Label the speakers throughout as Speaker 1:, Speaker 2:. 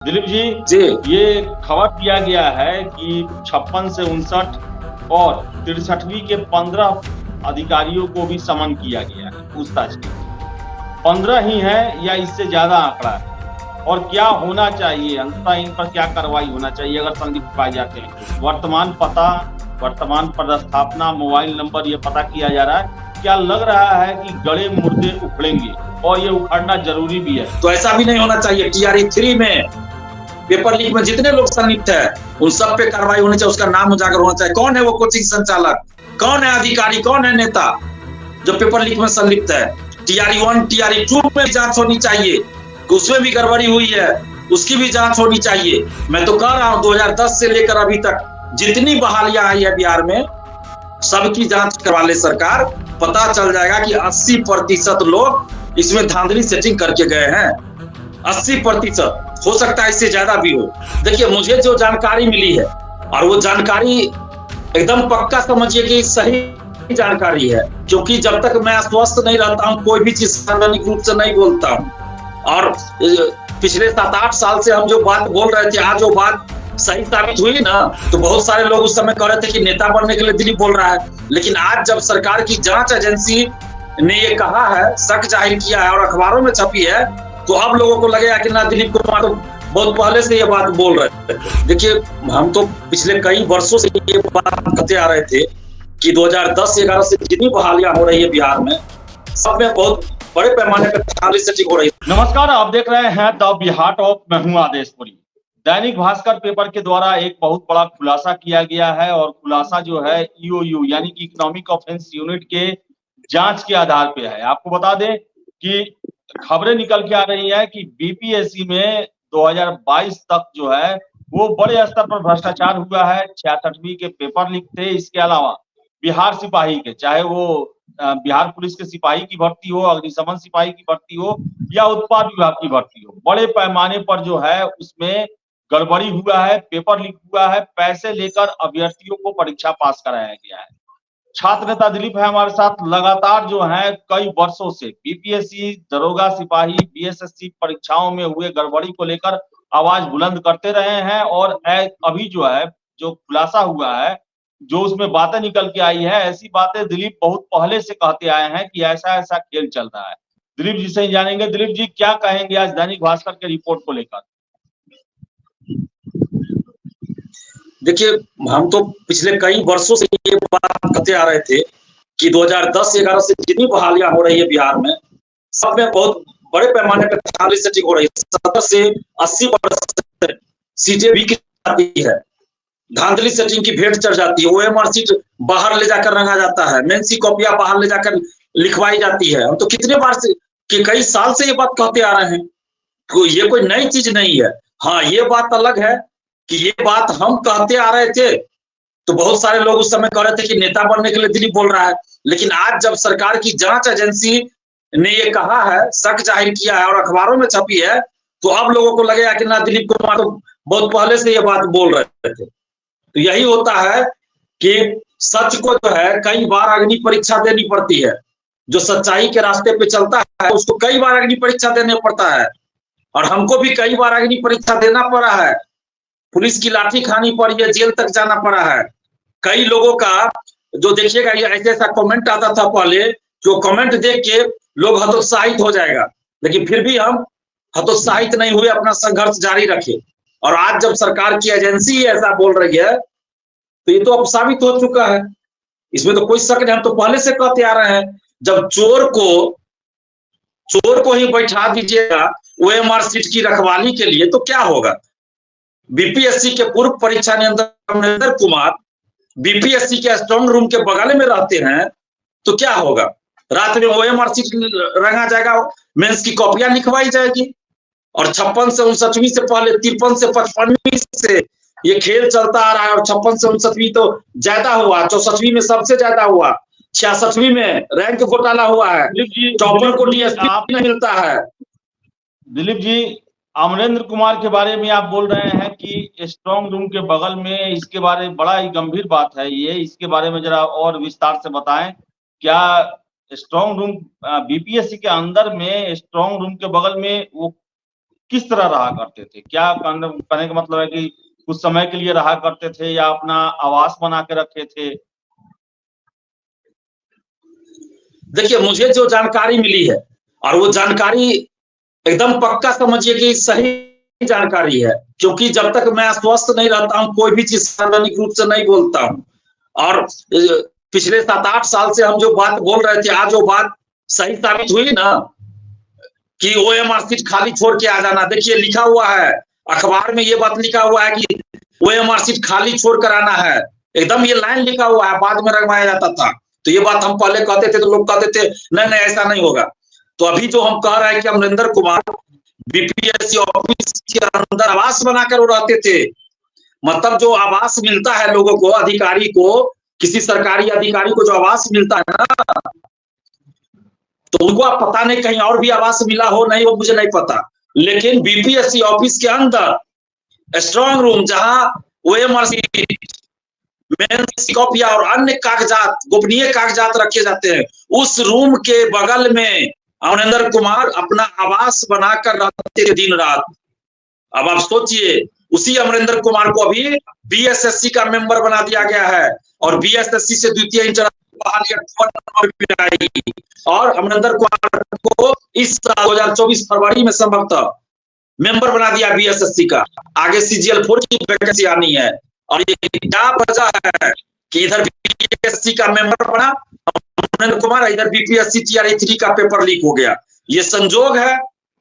Speaker 1: दिलीप जी,
Speaker 2: जी।
Speaker 1: ये खबर दिया गया है कि 56 से 59 और 63वीं के 15 अधिकारियों को भी समन किया गया है पूछताछ के लिए। 15 ही है या इससे ज्यादा आंकड़ा है? और क्या होना चाहिए अंततः, इन पर क्या कार्रवाई होना चाहिए अगर संदिग्ध पाए जाते हैं तो? वर्तमान पता, वर्तमान पदस्थापना, मोबाइल नंबर ये पता किया जा रहा है। क्या लग रहा है कि गड़े मुर्दे उखड़ेंगे और ये उखड़ना जरूरी भी है?
Speaker 2: तो ऐसा भी नहीं होना चाहिए। टीआरई 3 में पेपर लीक में जितने लोग संलिप्त है उन सब पे कार्रवाई होनी चाहिए, उसका नाम उजागर होना चाहिए। कौन है वो कोचिंग संचालक, कौन है अधिकारी, कौन है नेता जो पेपर लीक में संलिप्त है। टीआरई 1 टीआरई 2 में भी जांच होनी चाहिए कि उसमें भी गड़बड़ी हुई है, उसकी भी जांच होनी चाहिए। मैं तो कह रहा हूं 2010 से लेकर अभी तक जितनी बहालियां आई है बिहार में सबकी जांच करवा ले सरकार। पता चल जाएगा कि 80% लोग इसमें धांधली सेटिंग करके गए हैं। 80% हो सकता है, इससे ज्यादा भी हो। देखिए, मुझे जो जानकारी मिली है और वो जानकारी एकदम पक्का समझिए कि सही जानकारी है, क्योंकि जब तक मैं अस्वस्थ नहीं रहता हूं कोई भी चीज सार्वजनिक रूप से नहीं बोलता हूं। और पिछले 7-8 साल से हम जो बात बोल रहे थे, आज वो बात सही साबित हुई ना, तो बहुत सारे लोग उस समय कह रहे थे कि नेता बनने के लिए दिलीप बोल रहा है। लेकिन आज जब सरकार की जांच एजेंसी ने ये कहा है, शक जाहिर किया है और अखबारों में छपी है, तो अब लोगों को लगेगा कि ना दिलीप कुमार तो बहुत पहले से ये बात बोल रहे थे। देखिए, हम तो पिछले कई वर्षों से ये बात कहते आ रहे थे कि 2010-11 से जितनी बहालियां हो रही है बिहार में, सब में बहुत बड़े पैमाने पर धांधली सेटिंग हो रही है।
Speaker 1: नमस्कार, आप देख रहे हैं द बिहार टॉप। मैं हूं आदेशपुरी। दैनिक भास्कर पेपर के द्वारा एक बहुत बड़ा खुलासा किया गया है और खुलासा जो है ईओयू यानी कि इकोनॉमिक ऑफेंस यूनिट के जांच के आधार पे है। आपको बता दें कि खबरें निकल के आ रही है कि बीपीएससी में 2022 तक जो है वो बड़े स्तर पर भ्रष्टाचार हुआ है। 66वीं के पेपर लीक थे। इसके अलावा बिहार सिपाही के, चाहे वो बिहार पुलिस के सिपाही की भर्ती हो, अग्निशमन सिपाही की भर्ती हो या उत्पाद विभाग की भर्ती हो, बड़े पैमाने पर जो है उसमें गड़बड़ी हुआ है, पेपर लीक हुआ है, पैसे लेकर अभ्यर्थियों को परीक्षा पास कराया गया है। छात्र नेता दिलीप है हमारे साथ। लगातार जो है कई वर्षों से बीपीएससी, दरोगा, सिपाही, बीएसएससी परीक्षाओं में हुए गड़बड़ी को लेकर आवाज बुलंद करते रहे हैं और अभी जो है जो खुलासा हुआ है, जो उसमें बातें निकल के आई है, ऐसी बातें दिलीप बहुत पहले से कहते आए हैं कि ऐसा ऐसा खेल चल रहा है। दिलीप जी से ही जानेंगे। दिलीप जी, क्या कहेंगे आज दैनिक भास्कर के रिपोर्ट को लेकर?
Speaker 2: देखिए, हम तो पिछले कई वर्षों से ये बात कहते आ रहे थे कि 2010-11 से जितनी बहालियां हो रही है बिहार में, सब में बहुत बड़े पैमाने पर धांधली सेटिंग हो रही है। 70 से 80% सीटें बिक जाती है, धांधली सेटिंग की भेंट चढ़ जाती है। ओएमआर सीट बाहर ले जाकर रंगा जाता है, मेंस की कॉपियां बाहर ले जाकर लिखवाई जाती है। हम तो कितने बार से कि कई साल से ये बात कहते आ रहे हैं, तो ये कोई नई चीज नहीं है। हाँ, ये बात अलग है कि ये बात हम कहते आ रहे थे तो बहुत सारे लोग उस समय कह रहे थे कि नेता बनने के लिए दिलीप बोल रहा है। लेकिन आज जब सरकार की जांच एजेंसी ने ये कहा है, शक जाहिर किया है और अखबारों में छपी है, तो अब लोगों को लगेगा कि ना दिलीप कुमार तो बहुत पहले से ये बात बोल रहे थे। तो यही होता है कि सच को जो है कई बार अग्नि परीक्षा देनी पड़ती है। जो सच्चाई के रास्ते पे चलता है उसको कई बार अग्नि परीक्षा देने पड़ता है, और हमको भी कई बार अग्नि परीक्षा देना पड़ा है। पुलिस की लाठी खानी पड़ी है, जेल तक जाना पड़ा है। कई लोगों का जो देखिएगा, ये ऐसे ऐसा कमेंट आता था पहले, जो कमेंट देख के लोग हतोत्साहित हो जाएगा, लेकिन फिर भी हम हतोत्साहित नहीं हुए, अपना संघर्ष जारी रखे। और आज जब सरकार की एजेंसी ऐसा बोल रही है तो ये तो अब साबित हो चुका है, इसमें तो कोई शक नहीं। हम तो पहले से कहते आ रहे हैं, जब चोर को ही बैठा दीजिएगा ओएमआर सीट की रखवाली के लिए तो क्या होगा। बीपीएससी के पूर्व परीक्षा नियंत्रक अमरिंदर कुमार बीपीएससी के स्ट्रांग रूम के बगल में रहते हैं, तो क्या होगा। रात में ओएमआर सीट रंगा जाएगा, मेंस की कॉपियां लिखवाई जाएगी। और 56 से 59वीं से पहले 53 से 55वीं से ये खेल चलता आ रहा है, और 56 से 59वीं तो ज्यादा हुआ, 64वीं में सबसे ज्यादा हुआ, 66वीं में रैंक घोटाला हुआ है,
Speaker 1: दिलीप जी,
Speaker 2: टॉपर को डीएसपी नहीं मिलता है।
Speaker 1: दिलीप जी, अमरेंद्र कुमार के बारे में आप बोल रहे हैं कि स्ट्रांग रूम के बगल में, इसके बारे में बड़ा ही गंभीर बात है ये, इसके बारे में जरा और विस्तार से बताएं। क्या स्ट्रांग रूम बीपीएससी के अंदर में स्ट्रांग रूम के बगल में वो किस तरह रहा करते थे? क्या कहने का मतलब है कि कुछ समय के लिए रहा करते थे या अपना आवास बना के रखे थे?
Speaker 2: देखिए, मुझे जो जानकारी मिली है और वो जानकारी एकदम पक्का समझिए कि सही जानकारी है, क्योंकि जब तक मैं स्वस्थ नहीं रहता हूँ कोई भी चीज सार्वजनिक रूप से नहीं बोलता हूँ। और पिछले 7-8 साल से हम जो बात बोल रहे थे, आज वो बात सही साबित हुई ना कि ओएमआर सीट खाली छोड़ के आ जाना। देखिए, लिखा हुआ है अखबार में, ये बात लिखा हुआ है कि ओएमआर सीट खाली छोड़ कर आना है, एकदम ये लाइन लिखा हुआ है, बाद में रगवाया जाता था। तो ये बात हम पहले कहते थे तो लोग कहते थे नहीं नहीं ऐसा नहीं होगा। तो अभी जो हम कह रहे हैं कि अमरिंदर कुमार बीपीएससी ऑफिस के अंदर आवास बनाकर वो रहते थे, मतलब जो आवास मिलता है लोगों को, अधिकारी को, किसी सरकारी अधिकारी को जो आवास मिलता है ना, तो उनको आप पता नहीं कहीं और भी आवास मिला हो नहीं, वो मुझे नहीं पता, लेकिन बीपीएससी ऑफिस के अंदर स्ट्रांग रूम जहां ओएमआर सीट, मेंस कॉपिया और अन्य कागजात, गोपनीय कागजात रखे जाते हैं, उस रूम के बगल में अमरिंदर कुमार अपना आवास बनाकर रहते थे दिन रात। अब आप सोचिए, उसी अमरिंदर कुमार को अभी बीएसएससी का मेंबर बना दिया गया है और बीएसएससी से द्वितीय इंटर आई और अमरिंदर कुमार को इस साल 2024 फरवरी में संभवतः मेंबर बना दिया बीएसएससी का। आगे सीजीएल 4 की वैकेंसी आनी है और ये क्या वजह है कि इधर बीएसएससी का मेंबर बना अमरिंदर कुमार, इधर बीपीएससी टीआरई 3 का पेपर लीक हो गया। ये संजोग है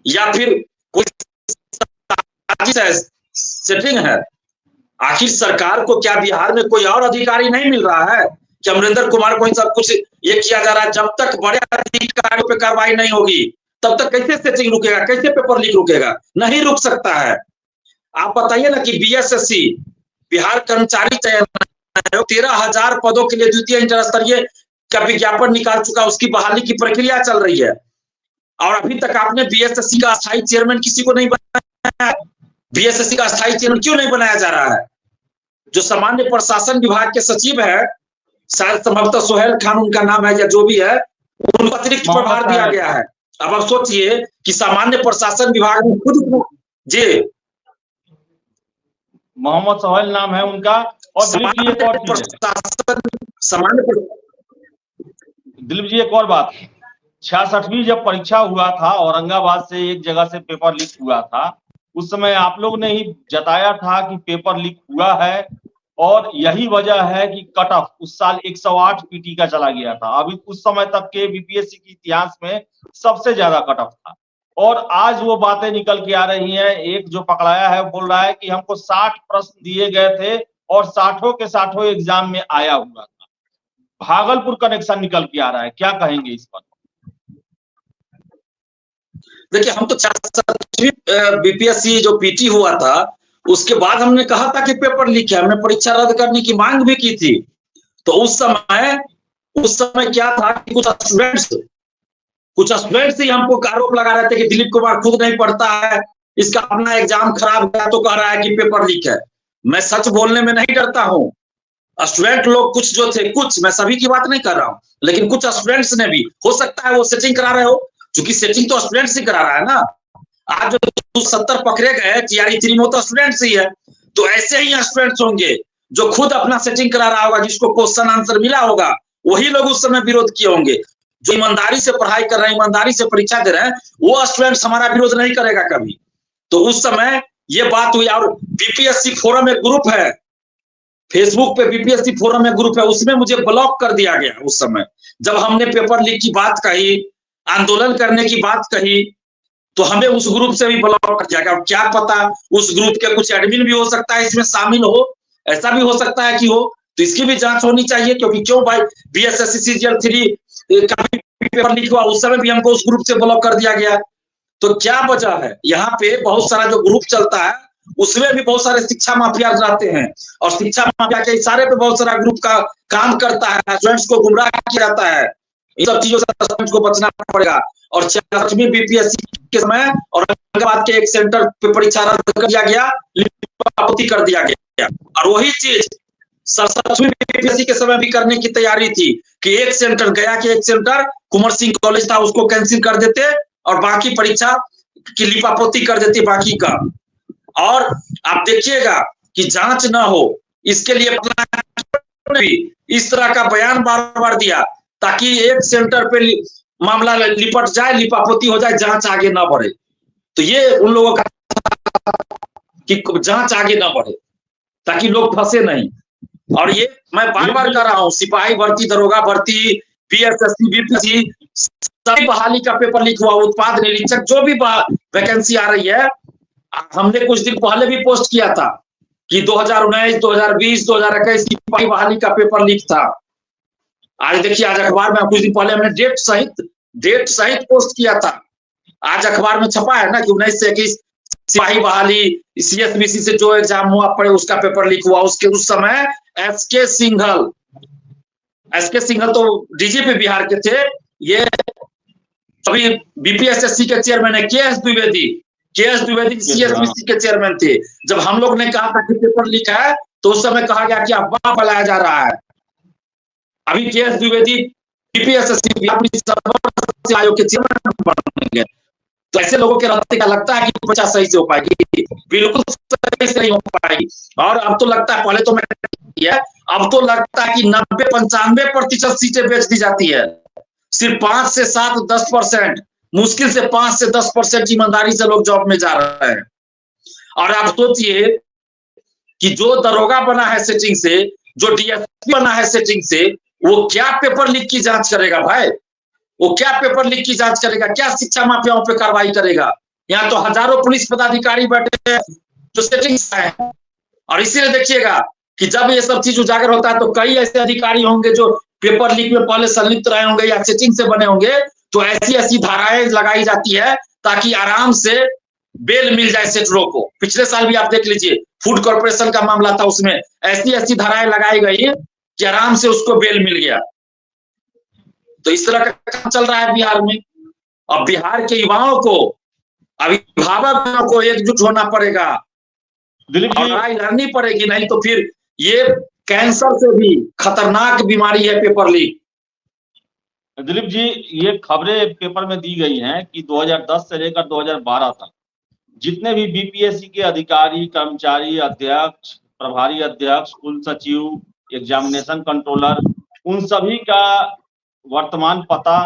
Speaker 2: या फिर कोई सेटिंग है? आखिर सरकार को क्या बिहार में कोई और अधिकारी नहीं मिल रहा है कि अमरिंदर कुमार को इन सब कुछ ये किया जा रहा है? जब तक बड़े अधिकारियों पे कार्रवाई नहीं होगी तब तक कैसे सेटिंग रुकेगा, कैसे पेपर लीक रुकेगा? नहीं रुक सकता है। आप बताइए ना कि बीएसएससी बिहार कर्मचारी चयन 13,000 पदों के लिए द्वितीय इंटर स्तरीय का विज्ञापन निकाल चुका, उसकी बहाली की प्रक्रिया चल रही है और अभी तक आपने बीएसएससी का अस्थायी चेयरमैन किसी को नहीं बनाया। बीएसएससी का अस्थायी चेयरमैन क्यों नहीं बनाया जा रहा है? जो सामान्य प्रशासन विभाग के सचिव है, शायद संभवतः सोहेल खान उनका नाम है या जो भी है, उनको अतिरिक्त प्रभार दिया गया है। अब आप सोचिए कि सामान्य प्रशासन विभाग में खुद जी
Speaker 1: मोहम्मद सोहेल नाम है उनका। और दिलीप जी एक और बात, 66वीं जब परीक्षा हुआ था औरंगाबाद से एक जगह से पेपर लीक हुआ था, उस समय आप लोग ने ही जताया था कि पेपर लीक हुआ है और यही वजह है कि कट ऑफ उस साल 108 पीटी का चला गया था। अभी उस समय तक के बीपीएससी के इतिहास में सबसे ज्यादा कट ऑफ था और आज वो बातें निकल के आ रही हैं। एक जो पकड़ाया है बोल रहा है कि हमको 60 प्रश्न दिए गए थे और 60 के 60 एग्जाम में आया हुआ था। भागलपुर कनेक्शन निकल के आ रहा है, क्या कहेंगे इस पर?
Speaker 2: देखिए, हम तो 66वीं बीपीएससी जो पीटी हुआ था उसके बाद हमने कहा था कि पेपर लीक है, हमने परीक्षा रद्द करने की मांग भी की थी। तो उस समय क्या था कि कुछ स्टूडेंट्स ही हमको आरोप लगा रहे थे कि दिलीप कुमार खुद नहीं पढ़ता है, इसका अपना एग्जाम खराब गया तो कह रहा है कि पेपर लीक है। मैं सच बोलने में नहीं डरता हूँ। स्टूडेंट लोग कुछ जो थे, कुछ, मैं सभी की बात नहीं कर रहा हूँ, लेकिन कुछ स्टूडेंट्स ने भी, हो सकता है वो सेटिंग करा रहे हो, क्योंकि सेटिंग तो स्टूडेंट्स ही करा रहा है ना। आज जो 70 पकड़े गए टीआरई 3 में तो स्टूडेंट्स ही है। तो ऐसे ही स्टूडेंट्स होंगे जो खुद अपना सेटिंग करा रहा होगा, जिसको क्वेश्चन आंसर मिला होगा, वही लोग उस समय विरोध किए होंगे। जो ईमानदारी से पढ़ाई कर रहे हैं, ईमानदारी से परीक्षा दे रहे हैं, वो स्टूडेंट्स हमारा विरोध नहीं करेगा कभी। तो उस समय ये बात हुई। और बीपीएससी फोरम एक ग्रुप है, फेसबुक पे बीपीएससी फोरम में ग्रुप है, उसमें मुझे ब्लॉक कर दिया गया उस समय। जब हमने पेपर लीक की बात कही, आंदोलन करने की बात कही, तो हमें उस ग्रुप से भी ब्लॉक कर दिया गया। क्या पता उस ग्रुप के कुछ एडमिन भी हो सकता है इसमें शामिल हो, ऐसा भी हो सकता है कि हो, तो इसकी भी जांच होनी चाहिए। क्योंकि क्यों भाई बीएसएससी सीजीएल 3 का पेपर लीक हुआ, उस समय भी हमको उस ग्रुप से ब्लॉक कर दिया गया। तो क्या वजह है? यहाँ पे बहुत सारा जो ग्रुप चलता है उसमें भी बहुत सारे शिक्षा माफिया रहते हैं और शिक्षा माफिया के इशारे पे बहुत सारा ग्रुप का काम करता है, स्टूडेंट्स को गुमराह किया जाता है। इन सब चीजों से स्टूडेंट्स को बचना पड़ेगा। और 66वीं बीपीएससी के समय औरंगाबाद के एक सेंटर पे परीक्षा रद्द कर दिया गया, लिपापोती कर दिया गया। और वही चीज 67वीं बीपीएससी के समय भी करने की तैयारी थी कि एक सेंटर, गया के एक सेंटर कुंवर सिंह कॉलेज था, उसको कैंसिल कर देते और बाकी परीक्षा की लिपापोती कर देती बाकी का। और आप देखिएगा कि जांच ना हो, इसके लिए भी इस तरह का बयान बार बार दिया ताकि एक सेंटर पे मामला लिपट जाए, लिपापोती हो जाए, जांच आगे ना बढ़े। तो ये उन लोगों का कि जांच आगे ना बढ़े ताकि लोग फंसे नहीं। और ये मैं बार बार कह रहा हूँ, सिपाही भर्ती, दरोगा भर्ती, पीएसएससी, बीपीएससी, सभी बहाली का पेपर लीक हुआ, उत्पाद निरीक्षक, जो भी वैकेंसी आ रही है, हमने कुछ दिन पहले भी पोस्ट किया था कि 2019, 2020, 2021 सिपाही बहाली का पेपर लीक था। आज देखिए, आज अखबार में कुछ दिन पहले हमने डेट सहित पोस्ट किया था। आज अखबार में छपा है ना कि 19 से 21 सिपाही बहाली सीएसबीसी से जो एग्जाम हुआ पड़े उसका पेपर लीक हुआ। उसके उस समय एसके सिंघल तो डीजीपी बिहार के थे। ये अभी बीपीएसएससी के चेयरमैन है के एस द्विवेदी सीएसबीसी के चेयरमैन थे। जब हम लोग ने कहा था कि पेपर लीक है तो उस समय कहा गया कि अफवाह फैलाया जा रहा है। अभी के एस द्विवेदी बीपीएसएससी आयोग के चेयरमैन बनेंगे। तो ऐसे लोगों के रहते क्या लगता है कि बच्चा सही से हो पाएगी? बिल्कुल सही से नहीं हो पाएगी। और अब तो लगता है, पहले तो मैं अब तो लगता है कि 90-95% सीटें बेच दी जाती है। सिर्फ 5 से 7, 10%, मुश्किल से 5 से 10% ईमानदारी से लोग जॉब में जा रहे हैं। और आप सोचिए कि जो दरोगा बना है सेटिंग से, जो डीएसपी बना है सेटिंग से, वो क्या पेपर लीक की जांच करेगा भाई? वो क्या पेपर लीक की जांच करेगा? क्या शिक्षा माफियाओं पे कार्रवाई करेगा? यहाँ तो हजारों पुलिस पदाधिकारी बैठे हैं जो सेटिंग से हैं। और इसीलिए देखिएगा कि जब ये सब चीज उजागर होता है तो कई ऐसे अधिकारी होंगे जो पेपर लीक में पहले संलिप्त रहे होंगे या सेटिंग से बने होंगे, तो ऐसी धाराएं लगाई जाती है ताकि आराम से बेल मिल जाए सेटरों को। पिछले साल भी आप देख लीजिए, फूड कॉर्पोरेशन का मामला था, उसमें ऐसी धाराएं लगाई गई कि आराम से उसको बेल मिल गया। तो इस तरह का काम चल रहा है बिहार में। अब बिहार के युवाओं को, अभिभावकों को एकजुट होना पड़ेगा, लड़ाई लड़नी पड़ेगी, नहीं तो फिर ये कैंसर से भी खतरनाक बीमारी है पेपर लीक।
Speaker 1: दिलीप जी, ये खबरें पेपर में दी गई हैं कि 2010 से लेकर 2012 तक जितने भी बीपीएससी के अधिकारी, कर्मचारी, अध्यक्ष, प्रभारी अध्यक्ष, कुल सचिव, एग्जामिनेशन कंट्रोलर, उन सभी का वर्तमान पता,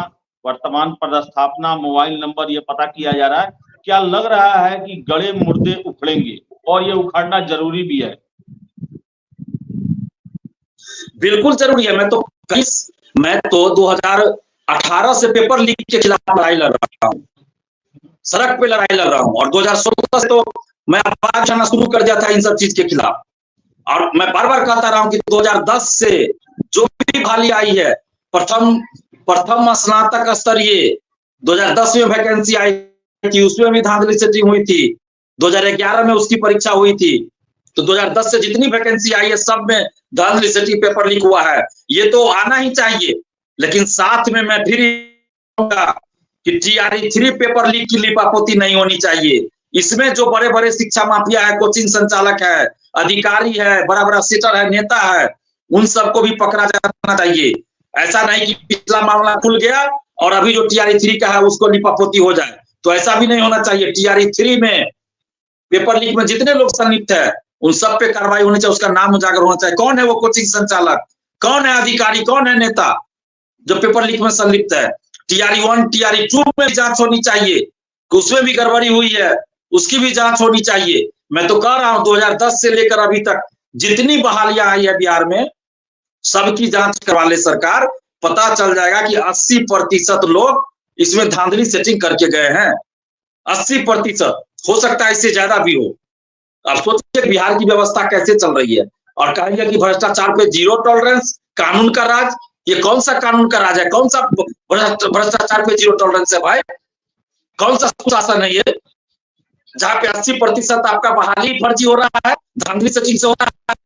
Speaker 1: वर्तमान पदस्थापना, मोबाइल नंबर ये पता किया जा रहा है। क्या लग रहा है कि गड़े मुर्दे उखड़ेंगे और ये उखड़ना जरूरी भी है?
Speaker 2: बिल्कुल जरूरी है। मैं तो 2018 से पेपर लीक के खिलाफ लड़ाई लड़ रहा हूँ, सड़क पे लड़ाई लड़ रहा हूँ। और 2016 से तो मैं आवाज उठाना शुरू कर दिया था इन सब चीज के खिलाफ। और मैं बार बार कहता रहा हूँ कि 2010 से जो भी बहाली आई है, प्रथम स्नातक स्तरीय 2010 में वैकेंसी आई थी, उसमें भी धांधली सेटिंग हुई थी। 2011 में उसकी परीक्षा हुई थी। तो 2010 से जितनी वैकेंसी आई है सब में धांधली सेटिंग पेपर लीक हुआ है। ये तो आना ही चाहिए, लेकिन साथ में मैं फिर कहूंगा कि TRE 3 पेपर लीक की लिपापोती नहीं होनी चाहिए। इसमें जो बड़े बड़े शिक्षा माफिया है, कोचिंग संचालक है, अधिकारी है, बड़ा बड़ा सेटर है, नेता है, उन सबको भी पकड़ा जाना चाहिए। ऐसा नहीं कि पिछला मामला खुल गया और अभी जो TRE 3 का है उसको लिपापोती हो जाए, तो ऐसा भी नहीं होना चाहिए। TRE 3 में पेपर लीक में जितने लोग संलिप्त है उन सब पे कार्रवाई होनी चाहिए, उसका नाम उजागर होना चाहिए। कौन है वो कोचिंग संचालक, कौन है अधिकारी, कौन है नेता जो पेपर लीक में संलिप्त है? TRE 1, TRE 2 में भी जांच होनी चाहिए कि उसमें भी गड़बड़ी हुई है, उसकी भी जांच होनी चाहिए। मैं तो कह रहा हूं 2010 से लेकर अभी तक जितनी बहालियां आई है बिहार में, सबकी जांच करवा ले सरकार। पता चल जाएगा कि 80% लोग इसमें धांधली सेटिंग करके गए हैं। 80%, हो सकता है इससे ज्यादा भी हो। अब सोचिए बिहार की व्यवस्था कैसे चल रही है। और कहेंगे कि भ्रष्टाचार पे जीरो टॉलरेंस, कानून का राज। ये कौन सा कानून का राज है? कौन सा भ्रष्टाचार पे जीरो टॉलरेंस है भाई? कौन सा सुशासन है ये, जहां पे 80% आपका बहाली फर्जी हो रहा है, धांधली सेटिंग से हो रहा है?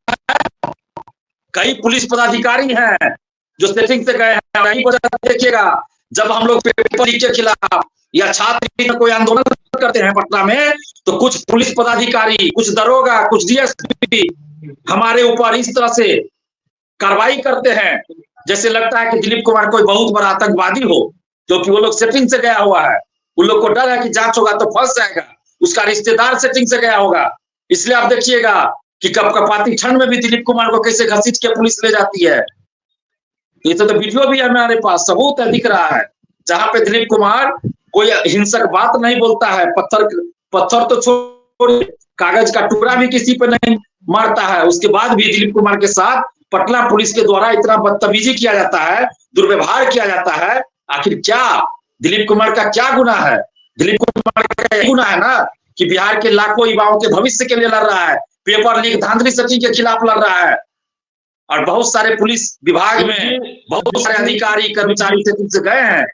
Speaker 2: कई पुलिस पदाधिकारी हैं जो सेटिंग से गए हैं। यही वजह देखिएगा, जब हम लोग पेपर लीक के खिलाफ या छात्र कोई आंदोलन करते हैं पटना में, तो कुछ पुलिस पदाधिकारी, कुछ दरोगा, कुछ डीएसपी हमारे ऊपर इस तरह से कार्रवाई करते हैं जैसे लगता है कि दिलीप कुमार कोई बहुत बड़ा आतंकवादी हो, क्योंकि वो लोग सेटिंग से गया हुआ है। उन लोग को डर है कि जांच होगा तो फंस जाएगा, उसका रिश्तेदार सेटिंग से गया होगा। इसलिए आप देखिएगा कि कपकपाती ठंड में भी दिलीप कुमार को कैसे घसीट के पुलिस ले जाती है। ये तो वीडियो भी हमारे पास सबूत है, दिख रहा है, जहां पे दिलीप कुमार कोई हिंसक बात नहीं बोलता है, पत्थर तो छोड़, कागज का टुकड़ा भी किसी पे नहीं मारता है, उसके बाद भी दिलीप कुमार के साथ पटना पुलिस के द्वारा इतना बदतमीजी किया जाता है, दुर्व्यवहार किया जाता है। आखिर क्या दिलीप कुमार का क्या गुनाह है? दिलीप कुमार का गुना है ना कि बिहार के लाखों युवाओं के भविष्य के लिए लड़ रहा है, पेपर लीक धांधली सचिन के खिलाफ लड़ रहा है, और बहुत सारे पुलिस विभाग में बहुत सारे अधिकारी कर्मचारी से गए हैं।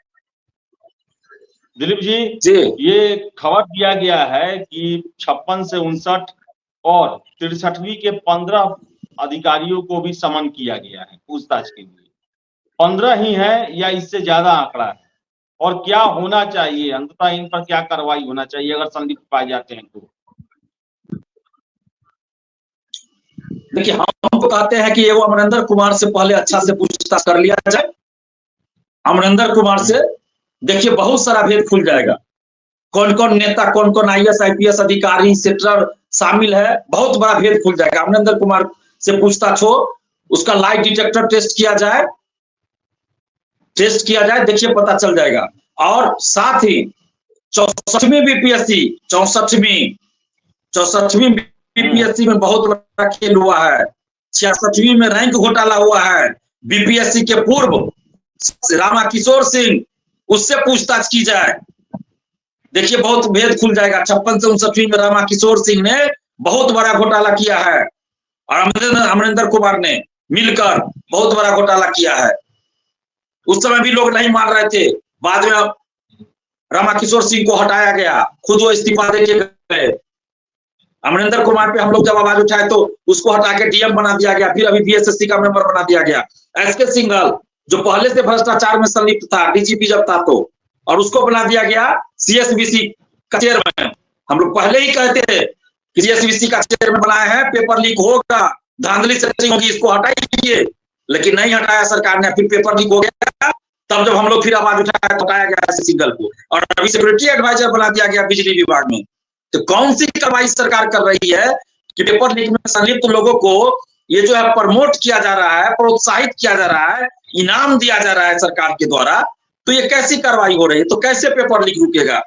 Speaker 1: दिलीप जी
Speaker 2: जी,
Speaker 1: ये खबर दिया गया है कि 56 से 59 और 63वीं के 15 अधिकारियों को भी समन किया गया है पूछताछ के लिए। 15 ही है या इससे ज्यादा आंकड़ा है? और क्या होना चाहिए अंततः, इन पर क्या कार्रवाई होना चाहिए अगर संदिग्ध पाए जाते हैं तो?
Speaker 2: देखिए, हम तो कहते हैं कि एगो अमरिंदर कुमार से पहले अच्छा से पूछताछ कर लिया जाए। अमरिंदर कुमार से देखिए बहुत सारा भेद खुल जाएगा, कौन कौन नेता, कौन कौन IAS IPS अधिकारी सेक्टर शामिल है, बहुत बड़ा भेद खुल जाएगा। अमरिंदर कुमार से पूछताछ हो, उसका लाई डिटेक्टर टेस्ट किया जाए, देखिए पता चल जाएगा। और साथ ही 64वीं BPSC 64वीं BPSC में बहुत बड़ा खेल हुआ है। 66वीं में रैंक घोटाला हुआ है, BPSC के पूर्व रामा किशोर सिंह, उससे पूछताछ की जाए, देखिए बहुत भेद खुल जाएगा। 56 से 59वीं में रामा किशोर सिंह ने बहुत बड़ा घोटाला किया है और अमरिंदर कुमार ने मिलकर बहुत बड़ा घोटाला किया है। उस समय भी लोग नहीं मान रहे थे, बाद में रामा किशोर सिंह को हटाया गया, खुद वो इस्तीफा देके गए। अमरिंदर कुमार पे हम लोग जब आवाज उठाए तो उसको हटा के DM बना दिया गया, फिर अभी BSSC का मेंबर बना दिया गया। SK सिंघल जो पहले से भ्रष्टाचार में संलिप्त था, DGP जब था तो, और उसको बना दिया गया CSBC का चेयरमैन। हम लोग पहले ही कहते थे कि CSBC का चेयरमैन बनाए हैं, पेपर लीक होगा, धांधली सेटिंग होगी, इसको हटाइए, लेकिन नहीं हटाया सरकार ने। फिर पेपर लीक हो गया, तब जब हम लोग फिर आवाज उठाया तो हटाया गया SK सिंघल को, और अभी सिक्योरिटी एडवाइजर बना दिया गया बिजली विभाग में। तो कौन सी कार्रवाई सरकार कर रही है कि पेपर लीक में संलिप्त लोगों को ये जो है प्रमोट किया जा रहा है, प्रोत्साहित किया जा रहा है, इनाम दिया जा रहा है सरकार के द्वारा? तो ये कैसी कार्रवाई हो रही है? तो कैसे पेपर लीक रुकेगा?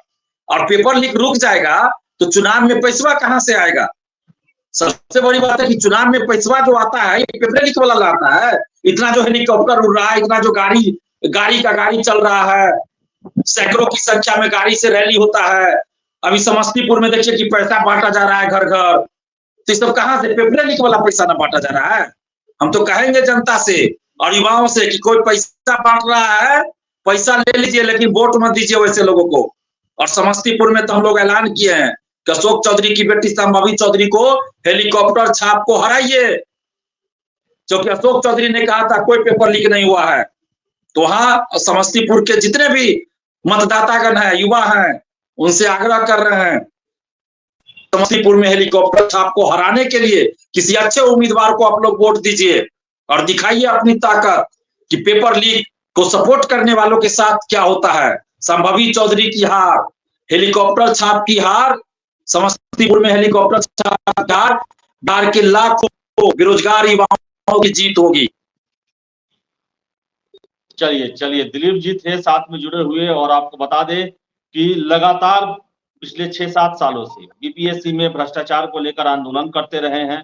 Speaker 2: और पेपर लीक रुक जाएगा तो चुनाव में पैसा कहां से आएगा? सबसे बड़ी बात है कि चुनाव में पैसा जो आता है ये पेपर लीक वाला लाता है। इतना जो हेलीकॉप्टर उड़ रहा है, इतना जो गाड़ी चल रहा है, सैकड़ों की संख्या में गाड़ी से रैली होता है। अभी समस्तीपुर में देखिए कि पैसा बांटा जा रहा है घर घर, तो सब कहां से? पेपर लीक वाला पैसा ना बांटा जा रहा है। हम तो कहेंगे जनता से और युवाओं से कि कोई पैसा बांट रहा है, पैसा ले लीजिए, लेकिन वोट मत दीजिए वैसे लोगों को। और समस्तीपुर में तो हम लोग ऐलान किए हैं कि अशोक चौधरी की बेटी संभावी चौधरी को हेलीकॉप्टर छाप को हराइए, क्योंकि अशोक चौधरी ने कहा था कोई पेपर लीक नहीं हुआ है। तो वहां समस्तीपुर के जितने भी मतदातागण है, युवा हैं, उनसे आग्रह कर रहे हैं समस्तीपुर में हेलीकॉप्टर छाप को हराने के लिए किसी अच्छे उम्मीदवार को आप लोग वोट दीजिए और दिखाइए अपनी ताकत कि पेपर लीक को सपोर्ट करने वालों के साथ क्या होता है। संभावी चौधरी की हार, हेलीकॉप्टर छाप की हार, समस्तीपुर में हेलीकॉप्टर छाप की हार, बिहार के लाखों बेरोजगार युवाओं की जीत होगी।
Speaker 1: चलिए दिलीप जी थे साथ में जुड़े हुए, और आपको बता दें कि लगातार पिछले 6-7 सालों से BPSC में भ्रष्टाचार को लेकर आंदोलन करते रहे हैं।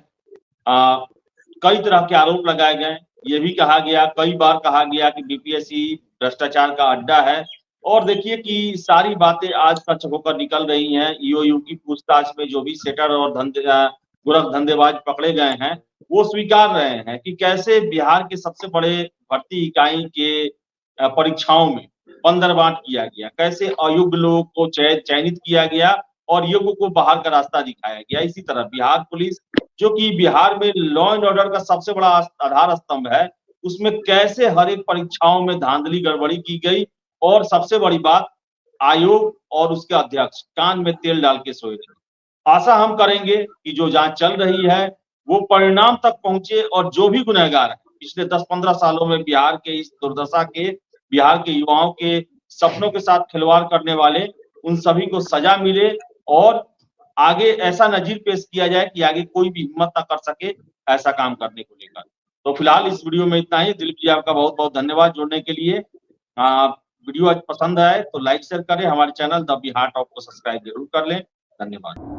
Speaker 1: कई तरह के आरोप लगाए गए, ये भी कहा गया, कई बार कहा गया कि BPSC भ्रष्टाचार का अड्डा है। और देखिए कि सारी बातें आज सच होकर निकल रही हैं। EOU की पूछताछ में जो भी सेटर और गोरख धंधेबाज पकड़े गए हैं, वो स्वीकार रहे हैं कि कैसे बिहार के सबसे बड़े भर्ती इकाई के परीक्षाओं में बंदरबांट किया गया, कैसे अयोग्य लोगों को चयनित किया गया और योग्य को बाहर का रास्ता दिखाया गया। इसी तरह बिहार पुलिस, जो कि बिहार में लॉ एंड ऑर्डर का सबसे बड़ा आधार स्तंभ है, उसमें कैसे हर एक परीक्षाओं में धांधली गड़बड़ी की गई। और सबसे बड़ी बात, आयोग और उसके अध्यक्ष कान में तेल डाल के सोए थे। आशा हम करेंगे कि जो जांच चल रही है वो परिणाम तक पहुंचे और जो भी गुनहगार है पिछले 10-15 सालों में बिहार के इस दुर्दशा के, बिहार के युवाओं के सपनों के साथ खिलवाड़ करने वाले, उन सभी को सजा मिले और आगे ऐसा नजीर पेश किया जाए कि आगे कोई भी हिम्मत ना कर सके ऐसा काम करने को लेकर। तो फिलहाल इस वीडियो में इतना ही। दिलीप जी आपका बहुत-बहुत धन्यवाद जुड़ने के लिए। वीडियो आज पसंद आए तो लाइक शेयर करें, हमारे चैनल द बिहार टॉप को सब्सक्राइब जरूर कर लें। धन्यवाद।